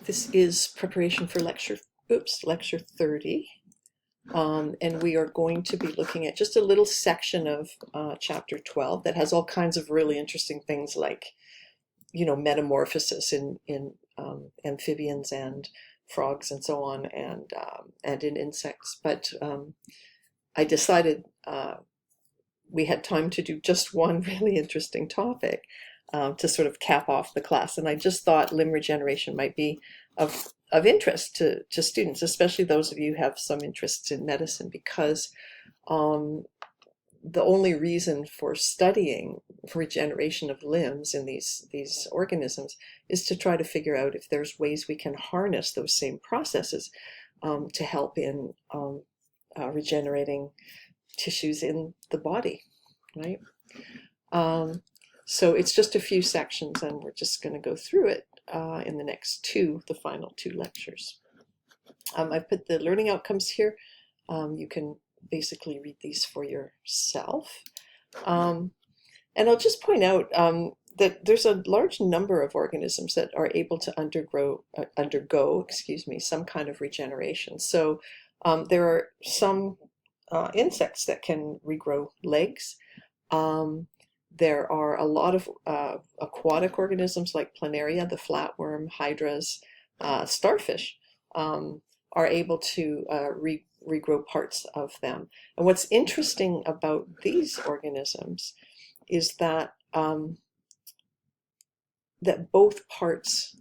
This is preparation for lecture 30. And we are going to be looking at just a little section of chapter 12 that has all kinds of really interesting things like, metamorphosis in amphibians and frogs and so on, and in insects. But I decided we had time to do just one really interesting topic to sort of cap off the class. And I just thought limb regeneration might be of interest to students, especially those of you who have some interests in medicine, because the only reason for studying regeneration of limbs in these organisms is to try to figure out if there's ways we can harness those same processes to help in regenerating tissues in the body, right? So it's just a few sections, and we're just going to go through it in the final two lectures. I've put the learning outcomes here. You can basically read these for yourself. And I'll just point out that there's a large number of organisms that are able to undergo some kind of regeneration. So there are some insects that can regrow legs. There are a lot of aquatic organisms like planaria, the flatworm, hydras, starfish are able to regrow parts of them. And what's interesting about these organisms is that that both parts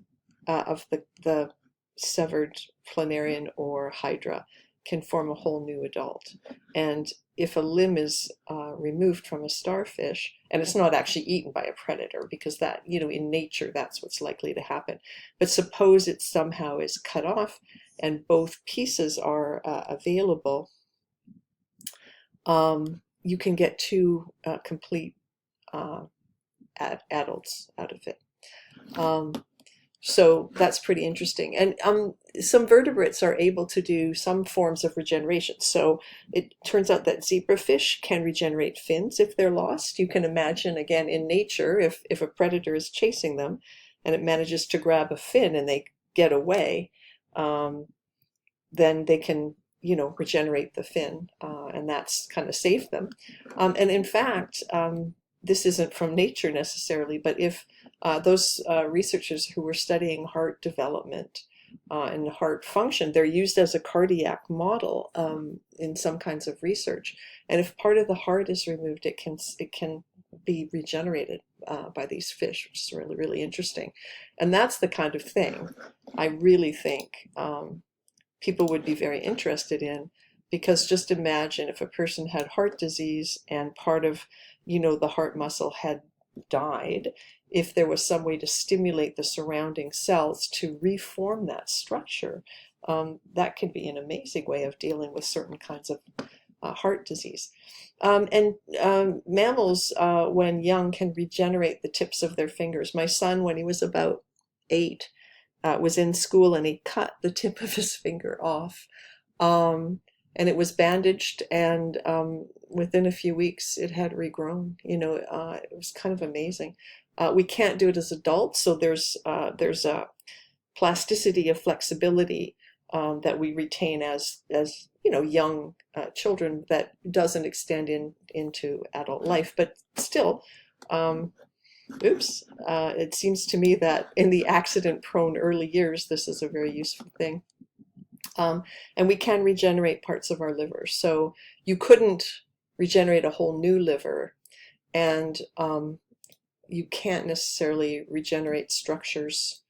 of the severed planarian or hydra can form a whole new adult. And if a limb is removed from a starfish, and it's not actually eaten by a predator, because that, in nature, that's what's likely to happen. But suppose it somehow is cut off and both pieces are available, you can get two complete adults out of it. So that's pretty interesting. And some vertebrates are able to do some forms of regeneration. So it turns out that zebrafish can regenerate fins if they're lost. You can imagine, again, in nature, if a predator is chasing them and it manages to grab a fin and they get away, then they can, regenerate the fin, and that's kind of saved them. And in fact, this isn't from nature necessarily, but if those researchers who were studying heart development and heart function, they're used as a cardiac model in some kinds of research. And if part of the heart is removed, it can be regenerated by these fish, which is really, really interesting. And that's the kind of thing I really think people would be very interested in, because just imagine if a person had heart disease and part of the heart muscle had died, if there was some way to stimulate the surrounding cells to reform that structure, that could be an amazing way of dealing with certain kinds of heart disease. And mammals, when young, can regenerate the tips of their fingers. My son, when he was about 8, was in school and he cut the tip of his finger off. And it was bandaged, and within a few weeks it had regrown. It was kind of amazing. We can't do it as adults, so there's a plasticity of flexibility that we retain as young children that doesn't extend into adult life. But still, it seems to me that in the accident-prone early years, this is a very useful thing. And we can regenerate parts of our liver. So you couldn't regenerate a whole new liver, and you can't necessarily regenerate structures,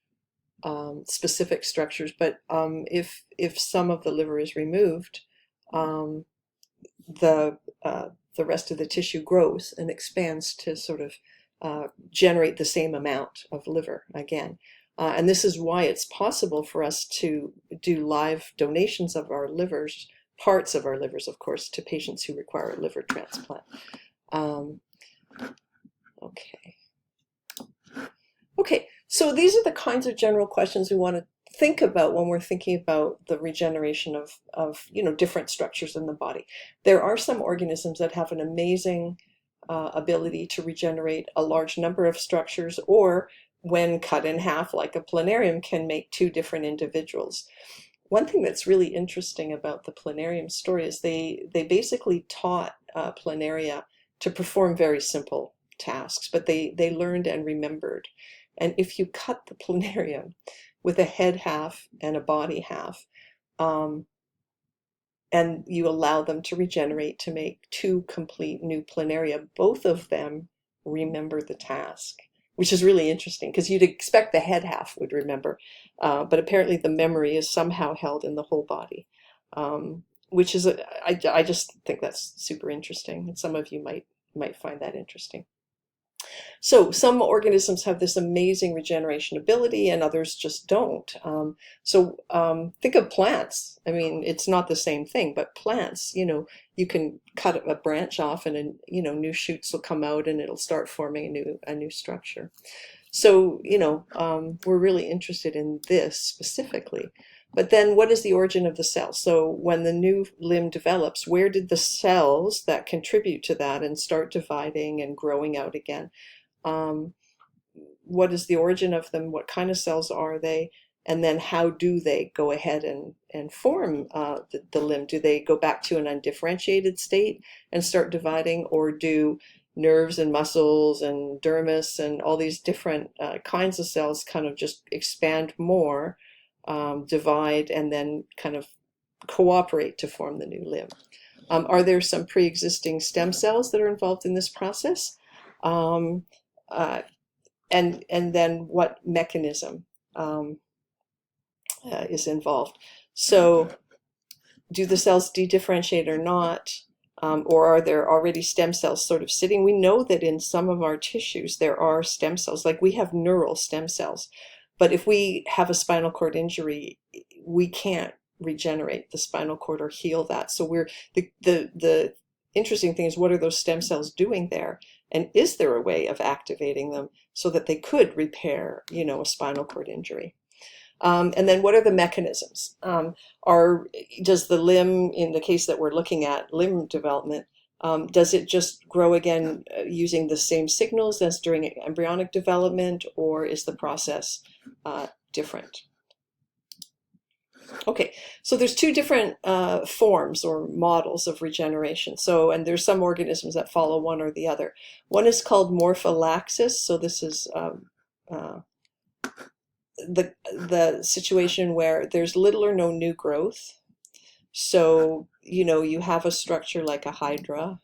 specific structures. But if some of the liver is removed, the rest of the tissue grows and expands to sort of generate the same amount of liver again. And this is why it's possible for us to do live donations of our livers, parts of our livers, of course, to patients who require a liver transplant. Okay, so these are the kinds of general questions we want to think about when we're thinking about the regeneration of different structures in the body. There are some organisms that have an amazing ability to regenerate a large number of structures, or when cut in half like a planarium, can make two different individuals. One thing that's really interesting about the planarium story is they basically taught planaria to perform very simple tasks, but they learned and remembered. And if you cut the planarium with a head half and a body half, um, and you allow them to regenerate to make two complete new planaria, both of them remember the task, which is really interesting because you'd expect the head half would remember, but apparently the memory is somehow held in the whole body, which is, I just think that's super interesting, and some of you might find that interesting. So some organisms have this amazing regeneration ability and others just don't. Think of plants. I mean, it's not the same thing, but plants, you can cut a branch off and, new shoots will come out and it'll start forming a new structure. So, we're really interested in this specifically. But then what is the origin of the cell? So when the new limb develops, where did the cells that contribute to that and start dividing and growing out again? What is the origin of them? What kind of cells are they? And then how do they go ahead and form the limb? Do they go back to an undifferentiated state and start dividing, or do nerves and muscles and dermis and all these different kinds of cells kind of just expand more, divide, and then kind of cooperate to form the new limb? Are there some pre-existing stem cells that are involved in this process? And then what mechanism is involved? So do the cells dedifferentiate or not? Or are there already stem cells sort of sitting? We know that in some of our tissues there are stem cells, like we have neural stem cells. But if we have a spinal cord injury, we can't regenerate the spinal cord or heal that. So the interesting thing is, what are those stem cells doing there? And is there a way of activating them so that they could repair, a spinal cord injury? And then what are the mechanisms? Does the limb, in the case that we're looking at, limb development, does it just grow again using the same signals as during embryonic development, or is the process different? Okay, so there's two different forms or models of regeneration. And there's some organisms that follow one or the other. One is called morphollaxis. So this is the situation where there's little or no new growth. So, you have a structure like a hydra,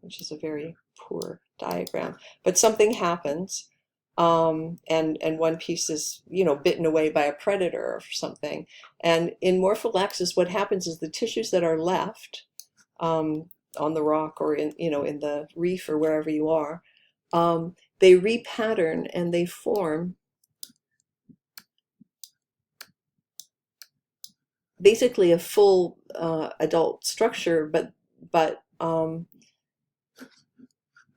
which is a very poor diagram, but something happens. And one piece is, bitten away by a predator or something. And in morphollaxis, what happens is the tissues that are left on the rock or in the reef or wherever you are, they repattern and they form basically a full adult structure, but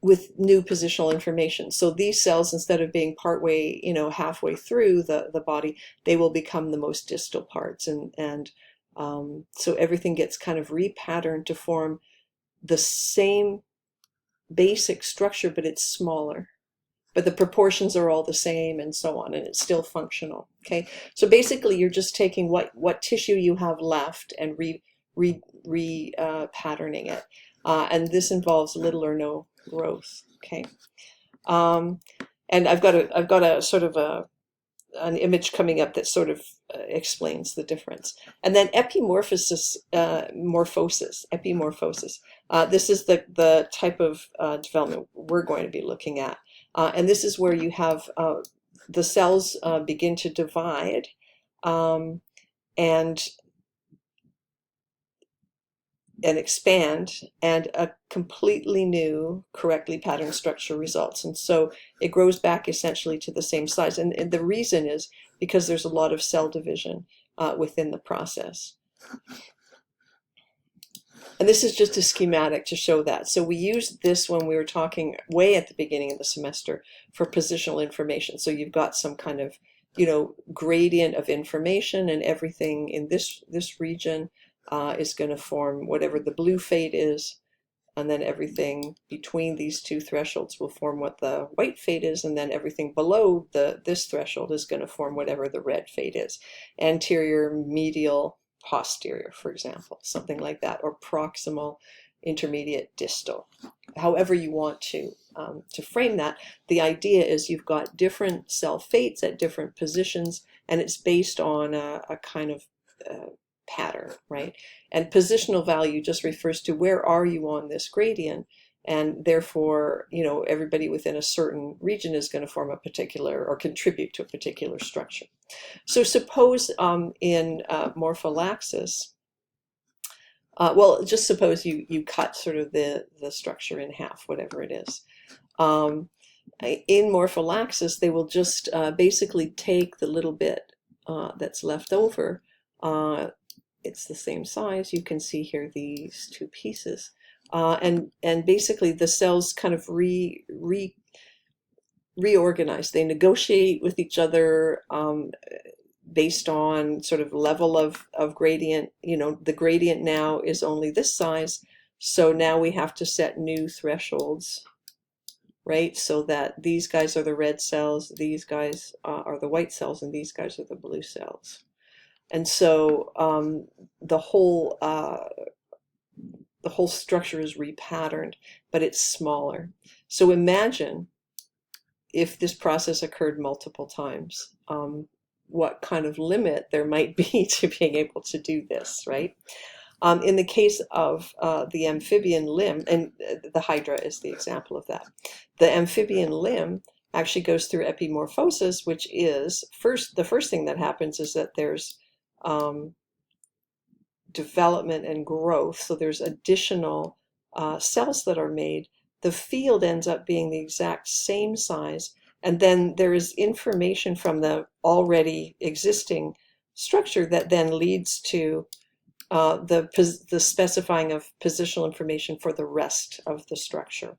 with new positional information. So these cells, instead of being partway, halfway through the body, they will become the most distal parts. And so everything gets kind of repatterned to form the same basic structure, but it's smaller. But the proportions are all the same and so on, and it's still functional. Okay, so basically you're just taking what tissue you have left and patterning it. And this involves little or no growth. Okay, and I've got a sort of an image coming up that sort of explains the difference. And then epimorphosis. This is the type of development we're going to be looking at, and this is where you have the cells begin to divide, and expand, and a completely new, correctly patterned structure results. And so it grows back essentially to the same size. And the reason is because there's a lot of cell division within the process. And this is just a schematic to show that. So we used this when we were talking way at the beginning of the semester for positional information. So you've got some kind of, gradient of information, and everything in this region is going to form whatever the blue fade is, and then everything between these two thresholds will form what the white fade is, and then everything below this threshold is going to form whatever the red fade is. Anterior, medial, posterior, for example, something like that, or proximal, intermediate, distal. However you want to frame that, the idea is you've got different cell fates at different positions, and it's based on a kind of pattern, right? And positional value just refers to where are you on this gradient, and therefore, everybody within a certain region is going to form a particular or contribute to a particular structure. So suppose in morphollaxis, well, just suppose you cut sort of the structure in half, whatever it is. In morphollaxis, they will just basically take the little bit that's left over. It's the same size. You can see here these two pieces. And basically the cells kind of reorganize. They negotiate with each other based on sort of level of gradient. The gradient now is only this size, so now we have to set new thresholds, right? So that these guys are the red cells, these guys are the white cells, and these guys are the blue cells. And so the whole structure is repatterned, but it's smaller. So imagine if this process occurred multiple times, what kind of limit there might be to being able to do this, right? In the case of the amphibian limb, and the hydra is the example of that, the amphibian limb actually goes through epimorphosis, which is the first thing that happens is that there's development and growth. So there's additional cells that are made. The field ends up being the exact same size, and then there is information from the already existing structure that then leads to the specifying of positional information for the rest of the structure.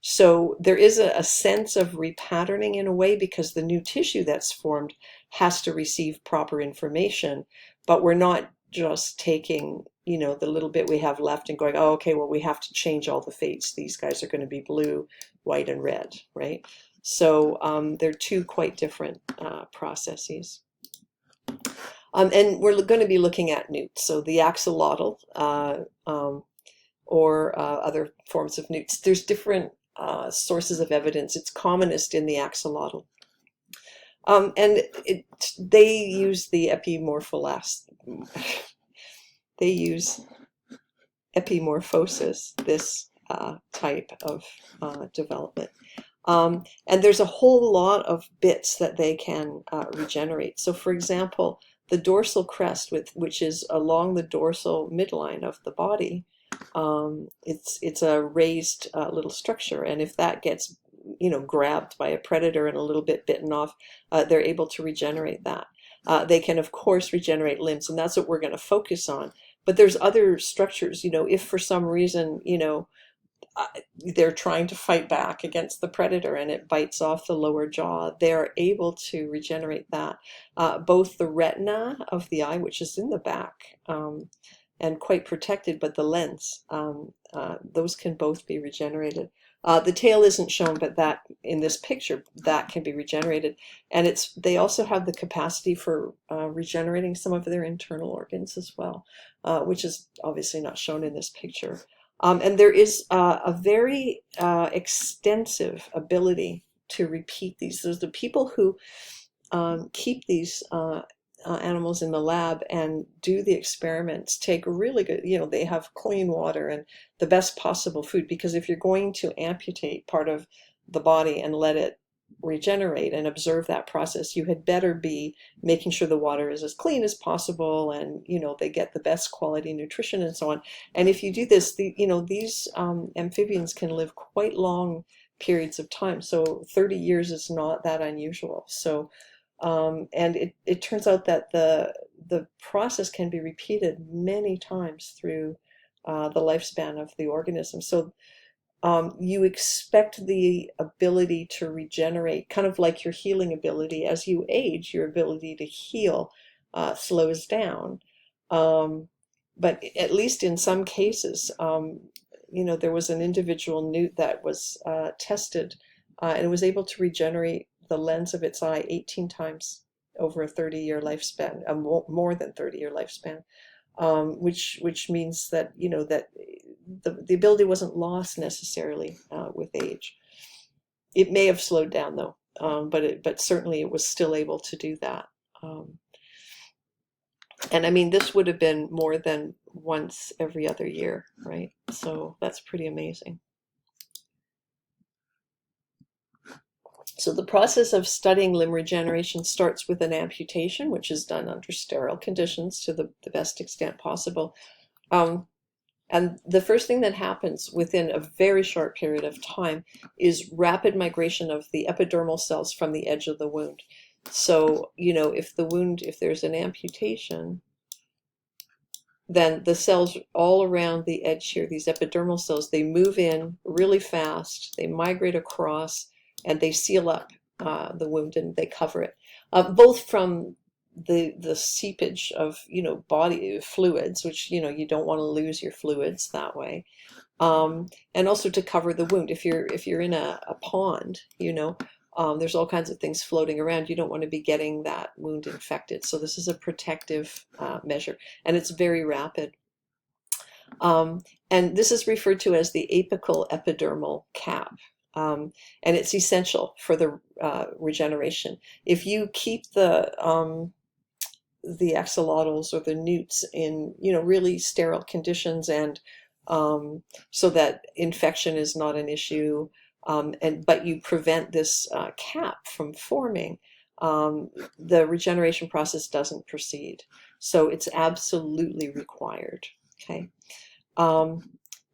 So there is a sense of repatterning in a way, because the new tissue that's formed has to receive proper information, but we're not just taking the little bit we have left and going, oh, okay, well, we have to change all the fates. These guys are going to be blue, white, and red, right? So they're two quite different processes. And we're going to be looking at newts, so the axolotl or other forms of newts. There's different sources of evidence. It's commonest in the axolotl. And they use the they use epimorphosis, this type of development. And there's a whole lot of bits that they can regenerate. So for example, the dorsal crest, which is along the dorsal midline of the body, it's a raised little structure, and if that gets grabbed by a predator and a little bit bitten off, they're able to regenerate that. They can of course regenerate limbs, and that's what we're going to focus on. But there's other structures, if for some reason they're trying to fight back against the predator and it bites off the lower jaw, they're able to regenerate that. Both the retina of the eye, which is in the back and quite protected, but the lens, those can both be regenerated. The tail isn't shown, but that in this picture, that can be regenerated. And they also have the capacity for regenerating some of their internal organs as well, which is obviously not shown in this picture. And there is a very extensive ability to repeat these. So the people who keep these animals in the lab and do the experiments take really good, they have clean water and the best possible food, because if you're going to amputate part of the body and let it regenerate and observe that process, you had better be making sure the water is as clean as possible, and they get the best quality nutrition and so on. And if you do this, these amphibians can live quite long periods of time. So 30 years is not that unusual. So and it turns out that the process can be repeated many times through the lifespan of the organism. So you expect the ability to regenerate, kind of like your healing ability. As you age, your ability to heal slows down. But at least in some cases, there was an individual newt that was tested, and it was able to regenerate the lens of its eye 18 times over a 30-year lifespan, a more than 30-year lifespan, which means that that the ability wasn't lost necessarily with age. It may have slowed down though, but certainly it was still able to do that. And I mean, this would have been more than once every other year, right? So that's pretty amazing. So the process of studying limb regeneration starts with an amputation, which is done under sterile conditions to the best extent possible. And the first thing that happens within a very short period of time is rapid migration of the epidermal cells from the edge of the wound. So, if there's an amputation, then the cells all around the edge here, these epidermal cells, they move in really fast, they migrate across, and they seal up the wound and they cover it, both from the seepage of body fluids, which you don't want to lose your fluids that way, and also to cover the wound. If you're in a pond, there's all kinds of things floating around. You don't want to be getting that wound infected. So this is a protective measure, and it's very rapid. And this is referred to as the apical epidermal cap. And it's essential for the regeneration. If you keep the axolotls or the newts in really sterile conditions, and so that infection is not an issue, but you prevent this cap from forming, the regeneration process doesn't proceed. So it's absolutely required. Okay.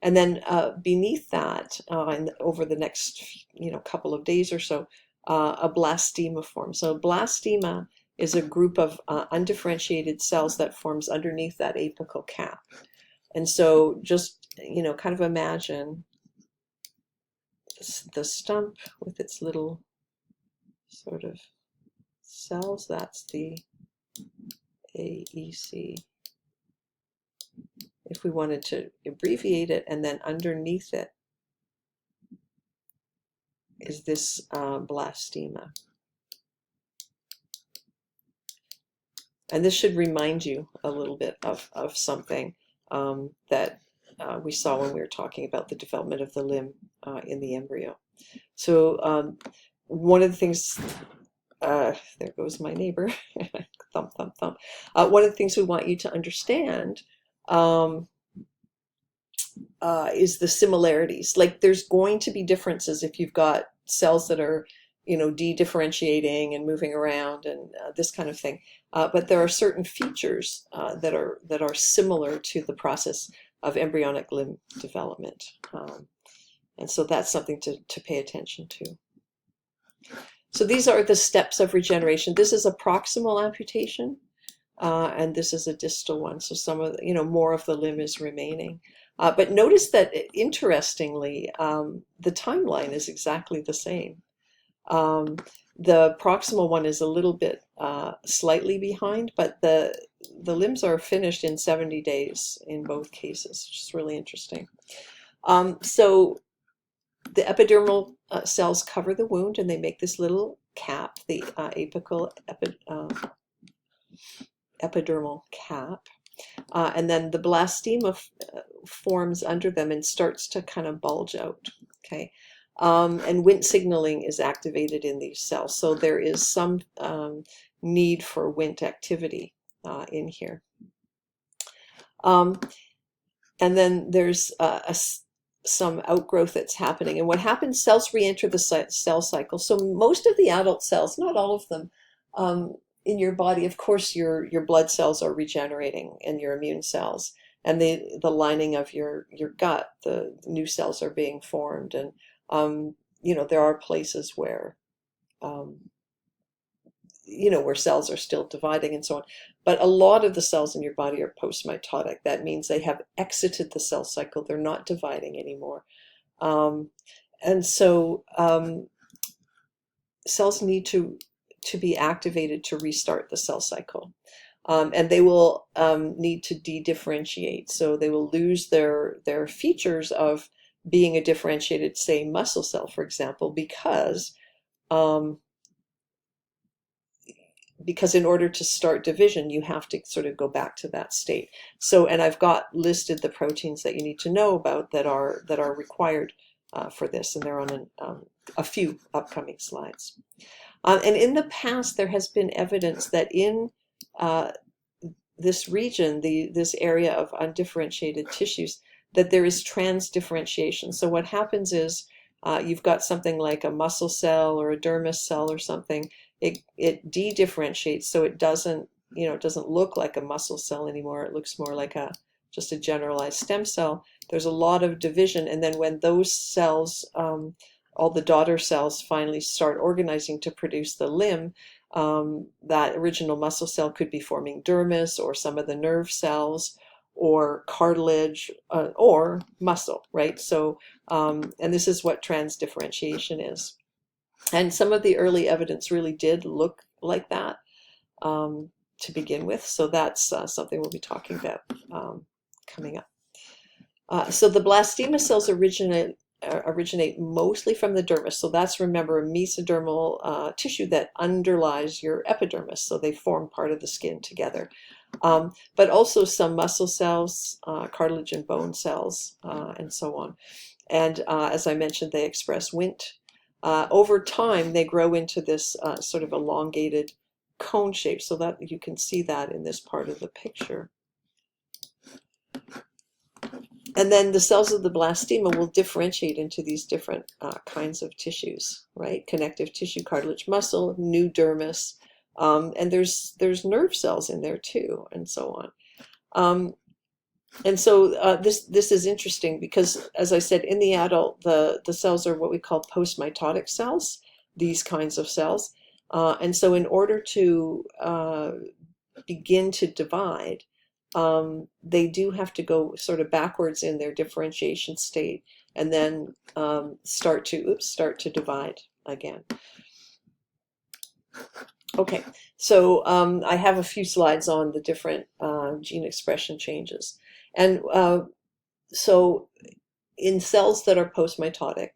And then beneath that, and over the next couple of days or so, a blastema forms. So blastema is a group of undifferentiated cells that forms underneath that apical cap. And so just kind of imagine the stump with its little sort of cells. That's the AEC. If we wanted to abbreviate it, and then underneath it is this blastema. And this should remind you a little bit of something that we saw when we were talking about the development of the limb in the embryo. So one of the things, there goes my neighbor, thump, thump, thump. One of the things we want you to understand is the similarities. Like, there's going to be differences if you've got cells that are de-differentiating and moving around and this kind of thing. But there are certain features that are similar to the process of embryonic limb development. And so that's something to pay attention to. So these are the steps of regeneration. This is a proximal amputation, and this is a distal one. So some of more of the limb is remaining. But notice that, interestingly, the timeline is exactly the same. The proximal one is a little bit slightly behind, but the limbs are finished in 70 days in both cases, which is really interesting. So the epidermal cells cover the wound, and they make this little cap, the apical epidermal cap. And then the blastema forms under them and starts to kind of bulge out. Okay. And Wnt signaling is activated in these cells. So there is some need for Wnt activity in here. And then there's some outgrowth that's happening. And what happens, cells re-enter the cell cycle. So most of the adult cells, not all of them, in your body, of course, your blood cells are regenerating, and your immune cells, and the lining of your gut, the new cells are being formed. And there are places where where cells are still dividing and so on. But a lot of the cells in your body are postmitotic. That means they have exited the cell cycle. They're not dividing anymore. And so cells need to be activated to restart the cell cycle. And they will need to de-differentiate. So they will lose their features of being a differentiated, say, muscle cell, for example, um, because in order to start division, you have to sort of go back to that state. So, and I've got listed the proteins that you need to know about that are required for this, and they're on a few upcoming slides. And in the past, there has been evidence that in this region, this area of undifferentiated tissues, that there is transdifferentiation. So what happens is you've got something like a muscle cell or a dermis cell or something. It de-differentiates, so it doesn't look like a muscle cell anymore. It looks more like just a generalized stem cell. There's a lot of division, and then when those cells, all the daughter cells, finally start organizing to produce the limb, that original muscle cell could be forming dermis or some of the nerve cells or cartilage or muscle, right? So, and this is what transdifferentiation is. And some of the early evidence really did look like that to begin with. So that's something we'll be talking about coming up. So the blastema cells originate mostly from the dermis. So that's, remember, a mesodermal tissue that underlies your epidermis. So they form part of the skin together. But also some muscle cells, cartilage and bone cells, and so on. And as I mentioned, they express Wnt. Over time, they grow into this sort of elongated cone shape, so that you can see that in this part of the picture. And then the cells of the blastema will differentiate into these different kinds of tissues, right? Connective tissue, cartilage, muscle, new dermis, and there's nerve cells in there too, and so on. And so this is interesting because, as I said, in the adult, the cells are what we call postmitotic cells, these kinds of cells. And so in order to begin to divide, they do have to go sort of backwards in their differentiation state and then start to divide again. Okay, so I have a few slides on the different gene expression changes. And so in cells that are postmitotic,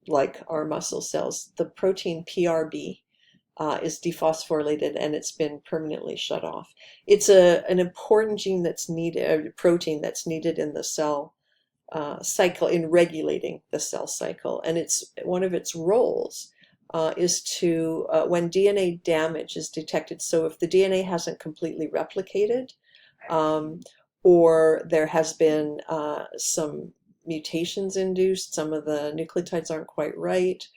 like our muscle cells, the protein PRB is dephosphorylated and it's been permanently shut off. It's an important gene that's needed, a protein that's needed in the cell cycle, in regulating the cell cycle. And it's one of its roles is to, when DNA damage is detected, so if the DNA hasn't completely replicated, or there has been some mutations induced, some of the nucleotides aren't quite right,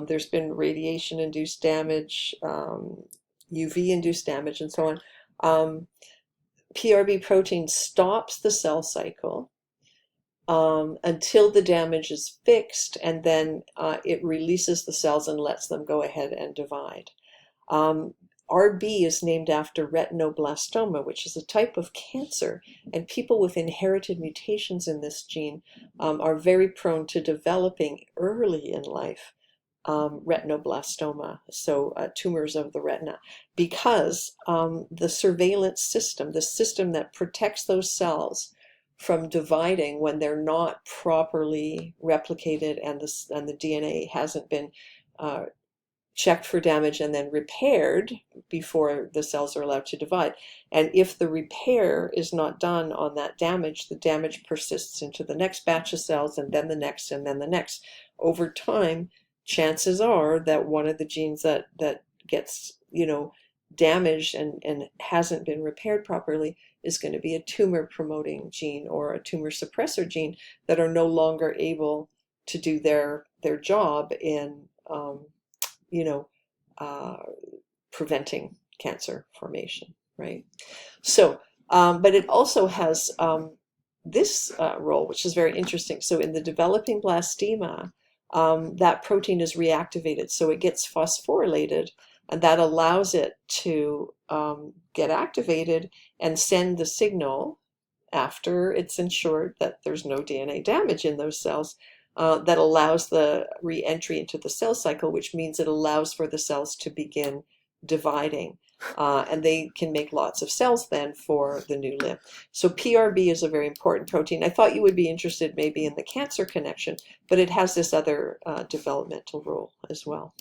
there's been radiation-induced damage, UV-induced damage, and so on. PRB protein stops the cell cycle until the damage is fixed, and then it releases the cells and lets them go ahead and divide. RB is named after retinoblastoma, which is a type of cancer, and people with inherited mutations in this gene are very prone to developing early in life retinoblastoma, so tumors of the retina, because the surveillance system, the system that protects those cells from dividing when they're not properly replicated and the DNA hasn't been checked for damage and then repaired before the cells are allowed to divide. And if the repair is not done on that damage, the damage persists into the next batch of cells, and then the next, and then the next. Over time, chances are that one of the genes that gets damaged and hasn't been repaired properly is going to be a tumor promoting gene or a tumor suppressor gene that are no longer able to do their job in preventing cancer formation, right? So, but it also has this role, which is very interesting. So in the developing blastema, that protein is reactivated, so it gets phosphorylated, and that allows it to get activated and send the signal after it's ensured that there's no DNA damage in those cells. That allows the re-entry into the cell cycle, which means it allows for the cells to begin dividing. And they can make lots of cells then for the new limb. So PRB is a very important protein. I thought you would be interested maybe in the cancer connection, but it has this other developmental role as well.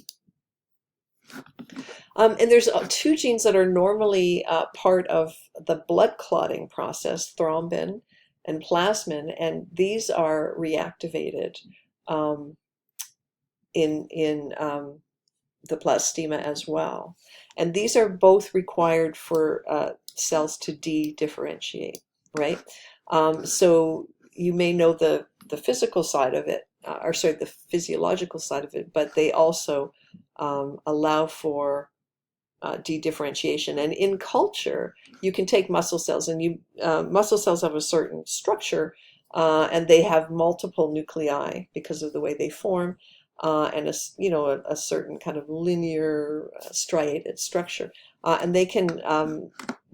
And there's two genes that are normally part of the blood clotting process, thrombin and plasmin, and these are reactivated in the plastema as well. And these are both required for cells to de-differentiate, right? So you may know the physical side of it, or sorry, the physiological side of it, but they also allow for de-differentiation. And in culture, you can take muscle cells, and muscle cells have a certain structure, and they have multiple nuclei because of the way they form, and a certain kind of linear striated structure. And they can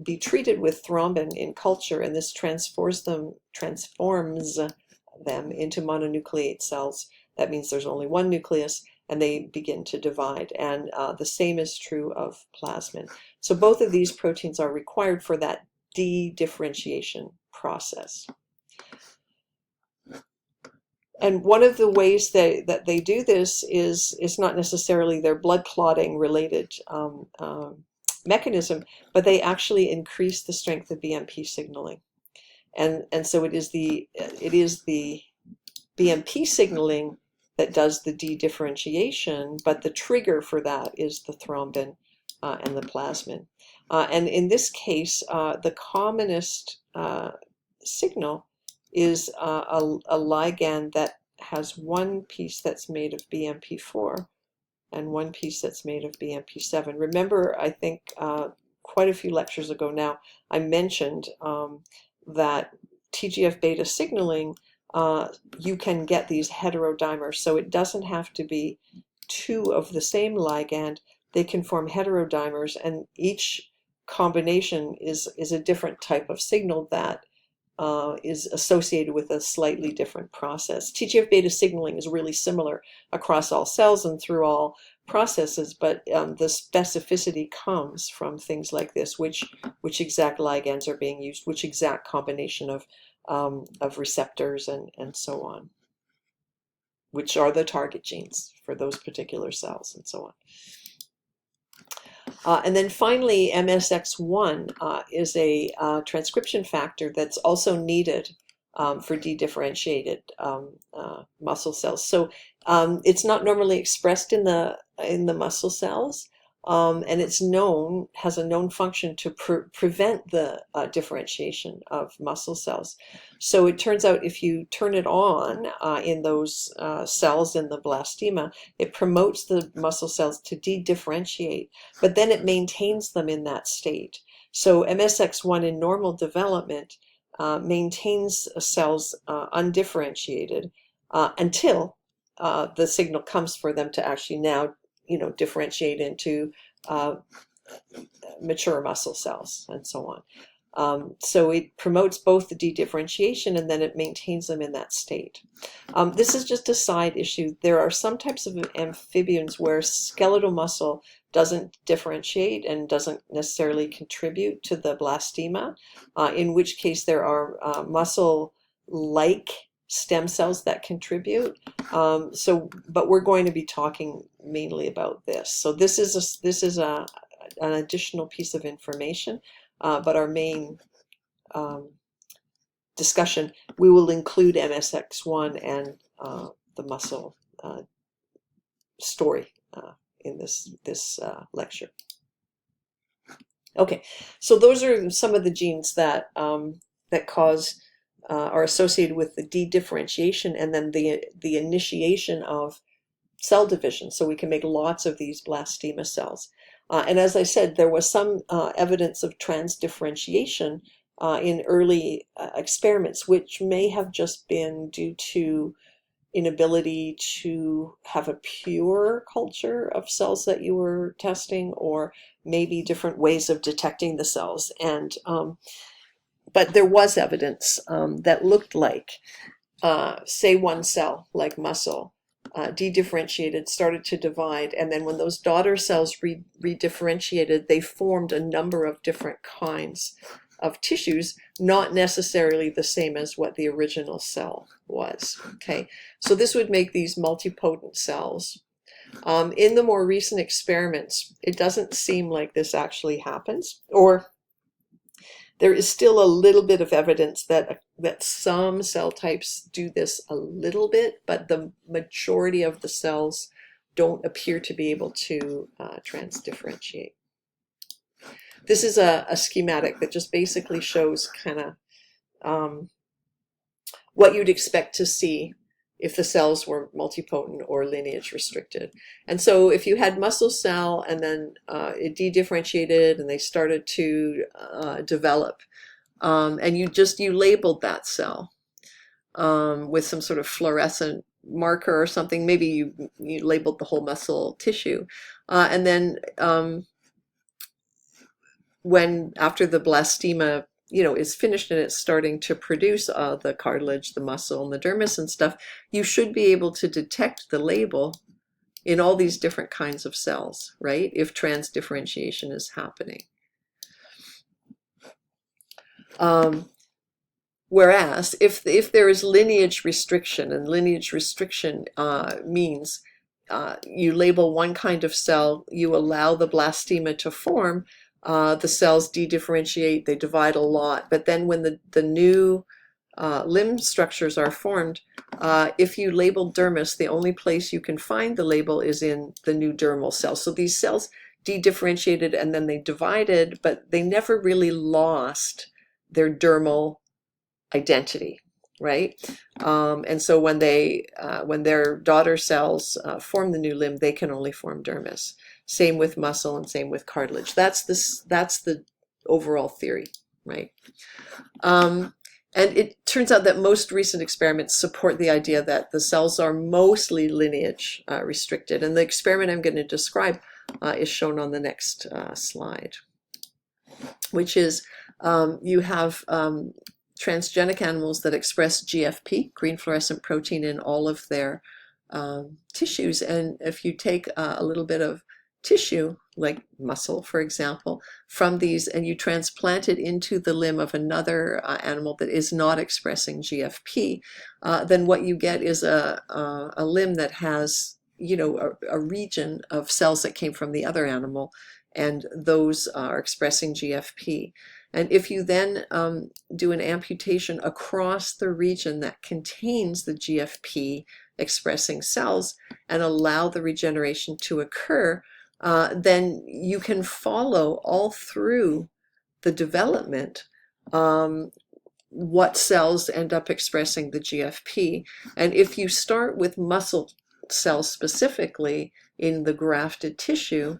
be treated with thrombin in culture, and this transforms them into mononucleate cells. That means there's only one nucleus, and they begin to divide. And the same is true of plasmin. So both of these proteins are required for that de-differentiation process. And one of the ways that they do this is not necessarily their blood clotting related mechanism, but they actually increase the strength of BMP signaling. And so it is the BMP signaling that does the de-differentiation, but the trigger for that is the thrombin and the plasmin. And in this case, the commonest signal is a ligand that has one piece that's made of BMP4 and one piece that's made of BMP7. Remember, I think quite a few lectures ago now, I mentioned that TGF-beta signaling, you can get these heterodimers. So it doesn't have to be two of the same ligand. They can form heterodimers, and each combination is a different type of signal that is associated with a slightly different process. TGF-beta signaling is really similar across all cells and through all processes, but the specificity comes from things like this, which exact ligands are being used, which exact combination of receptors and so on, which are the target genes for those particular cells and so on. And then finally, MSX1 is a transcription factor that's also needed for de-differentiated muscle cells. So it's not normally expressed in the muscle cells, and it's has a known function to prevent the differentiation of muscle cells. So it turns out if you turn it on in those cells in the blastema, it promotes the muscle cells to de-differentiate, but then it maintains them in that state. So MSX1 in normal development maintains cells undifferentiated until the signal comes for them to actually now differentiate into mature muscle cells and so on. So it promotes both the de-differentiation and then it maintains them in that state. This is just a side issue. There are some types of amphibians where skeletal muscle doesn't differentiate and doesn't necessarily contribute to the blastema, in which case there are muscle-like stem cells that contribute. But we're going to be talking mainly about this. So this is an additional piece of information, but our main discussion, we will include MSX1 and the muscle story in this lecture. Okay, so those are some of the genes that cause are associated with the de-differentiation and then the initiation of cell division, so we can make lots of these blastema cells. And as I said, there was some evidence of transdifferentiation in early experiments, which may have just been due to inability to have a pure culture of cells that you were testing, or maybe different ways of detecting the cells. And but there was evidence that looked like, say, one cell, like muscle, dedifferentiated, started to divide, and then when those daughter cells redifferentiated, they formed a number of different kinds of tissues, not necessarily the same as what the original cell was. Okay, so this would make these multipotent cells. In the more recent experiments, it doesn't seem like this actually happens, or there is still a little bit of evidence that some cell types do this a little bit, but the majority of the cells don't appear to be able to transdifferentiate. This is a schematic that just basically shows kind of what you'd expect to see if the cells were multipotent or lineage restricted. And so if you had muscle cell and then it dedifferentiated and they started to develop, and you labeled that cell with some sort of fluorescent marker or something, maybe you labeled the whole muscle tissue, and then when after the blastema is finished and it's starting to produce the cartilage, the muscle, and the dermis and stuff, you should be able to detect the label in all these different kinds of cells, right? If transdifferentiation is happening. Whereas if there is lineage restriction, and lineage restriction means you label one kind of cell, you allow the blastema to form, the cells dedifferentiate, they divide a lot, but then when the new limb structures are formed, if you label dermis, the only place you can find the label is in the new dermal cells. So these cells dedifferentiated and then they divided, but they never really lost their dermal identity, right? And so when their daughter cells form the new limb, they can only form dermis. Same with muscle and same with cartilage. That's the overall theory, right? And it turns out that most recent experiments support the idea that the cells are mostly lineage restricted. And the experiment I'm going to describe is shown on the next slide, which is you have transgenic animals that express GFP, green fluorescent protein, in all of their tissues. And if you take a little bit of tissue, like muscle, for example, from these, and you transplant it into the limb of another animal that is not expressing GFP, then what you get is a limb that has, a region of cells that came from the other animal, and those are expressing GFP. And if you then do an amputation across the region that contains the GFP expressing cells and allow the regeneration to occur, then you can follow all through the development what cells end up expressing the GFP. And if you start with muscle cells specifically in the grafted tissue,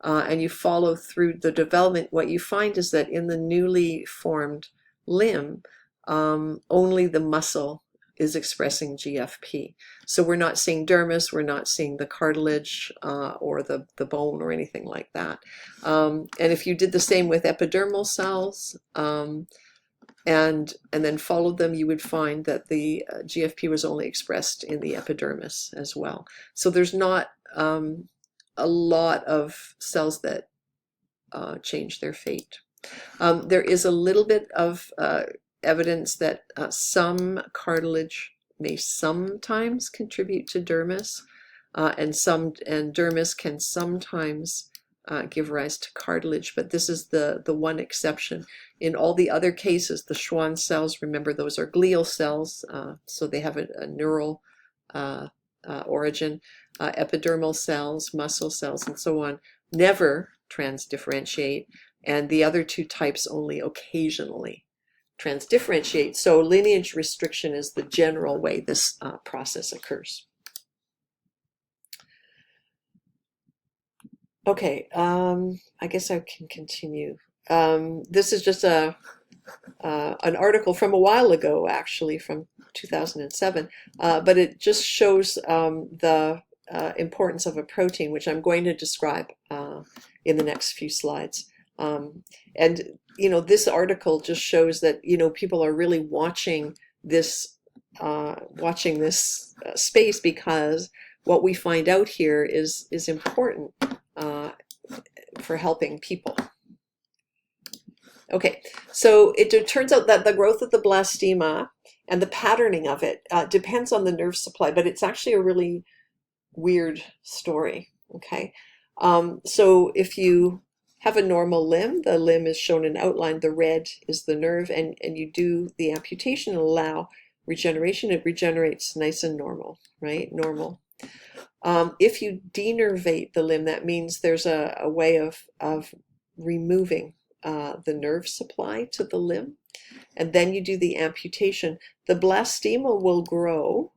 and you follow through the development, what you find is that in the newly formed limb, only the muscle is expressing GFP. So we're not seeing dermis, we're not seeing the cartilage or the bone or anything like that. And if you did the same with epidermal cells and then followed them, you would find that the GFP was only expressed in the epidermis as well. So there's not a lot of cells that change their fate. There is a little bit of evidence that some cartilage may sometimes contribute to dermis, and dermis can sometimes give rise to cartilage, but this is the one exception. In all the other cases, the Schwann cells, remember those are glial cells, so they have a neural origin. Epidermal cells, muscle cells, and so on never transdifferentiate, and the other two types only occasionally transdifferentiate. So lineage restriction is the general way this process occurs. Okay, I guess I can continue. This is just an article from a while ago, actually, from 2007, but it just shows the importance of a protein, which I'm going to describe in the next few slides. And this article just shows that people are really watching this watching this space, because what we find out here is important for helping people. Okay, so it turns out that the growth of the blastema and the patterning of it depends on the nerve supply, but it's actually a really weird story. Okay, so if you have a normal limb, the limb is shown in outline, the red is the nerve, and you do the amputation and allow regeneration, it regenerates nice and normal, right? Normal. If you denervate the limb, that means there's a way of removing the nerve supply to the limb, and then you do the amputation. The blastema will grow,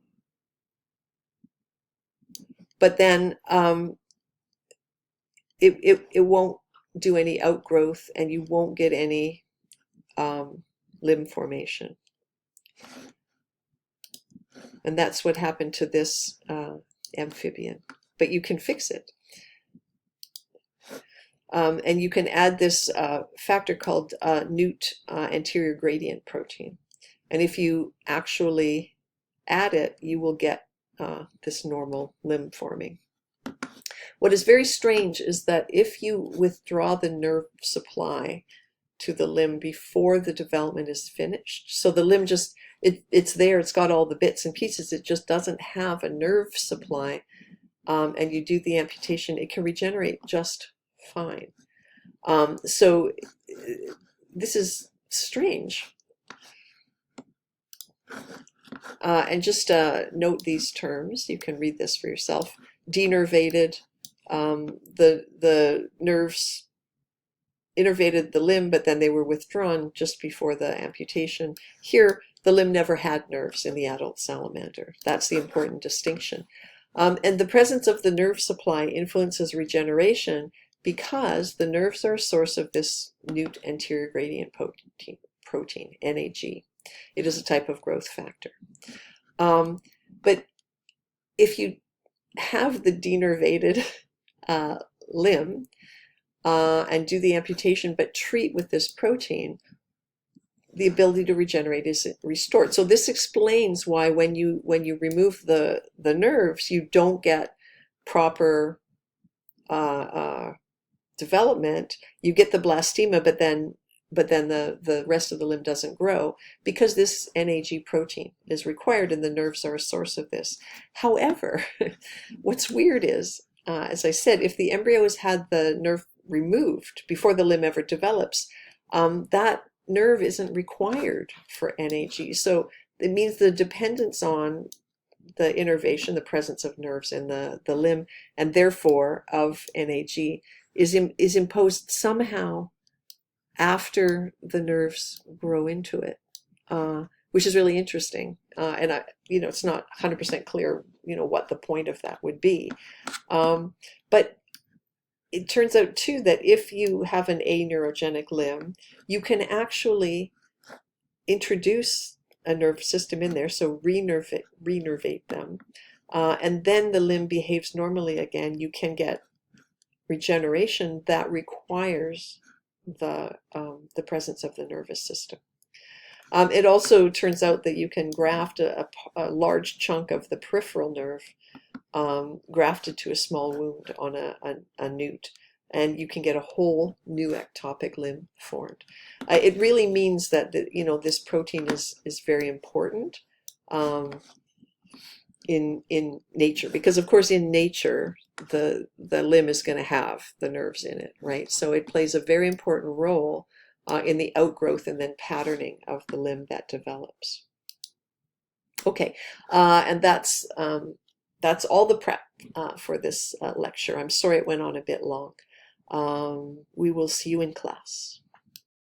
but then it won't do any outgrowth, and you won't get any limb formation. And that's what happened to this amphibian. But you can fix it. And you can add this factor called Newt anterior gradient protein. And if you actually add it, you will get this normal limb forming. What is very strange is that if you withdraw the nerve supply to the limb before the development is finished, so the limb just, it's there, it's got all the bits and pieces, it just doesn't have a nerve supply, and you do the amputation, it can regenerate just fine. So this is strange. And just note these terms, you can read this for yourself. Denervated, the nerves innervated the limb, but then they were withdrawn just before the amputation. Here, the limb never had nerves in the adult salamander. That's the important distinction. And the presence of the nerve supply influences regeneration because the nerves are a source of this Newt anterior gradient protein, NAG. It is a type of growth factor. But if you have the denervated limb and do the amputation but treat with this protein, the ability to regenerate is restored. So this explains why when you remove the nerves, you don't get proper development. You get the blastema, but then the rest of the limb doesn't grow, because this NAG protein is required and the nerves are a source of this. However, what's weird is, as I said, if the embryo has had the nerve removed before the limb ever develops, that nerve isn't required for NAG. So it means the dependence on the innervation, the presence of nerves in the limb, and therefore of NAG, is imposed somehow after the nerves grow into it, which is really interesting. And it's not 100% clear, what the point of that would be. But it turns out too that if you have an aneurogenic limb, you can actually introduce a nerve system in there, so renervate them, and then the limb behaves normally again. You can get regeneration that requires the presence of the nervous system. It also turns out that you can graft a large chunk of the peripheral nerve grafted to a small wound on a newt, and you can get a whole new ectopic limb formed. It really means that this protein is very important in nature, because of course in nature the limb is going to have the nerves in it, right? So it plays a very important role in the outgrowth and then patterning of the limb that develops. Okay, and that's all the prep for this lecture. I'm sorry it went on a bit long. We will see you in class.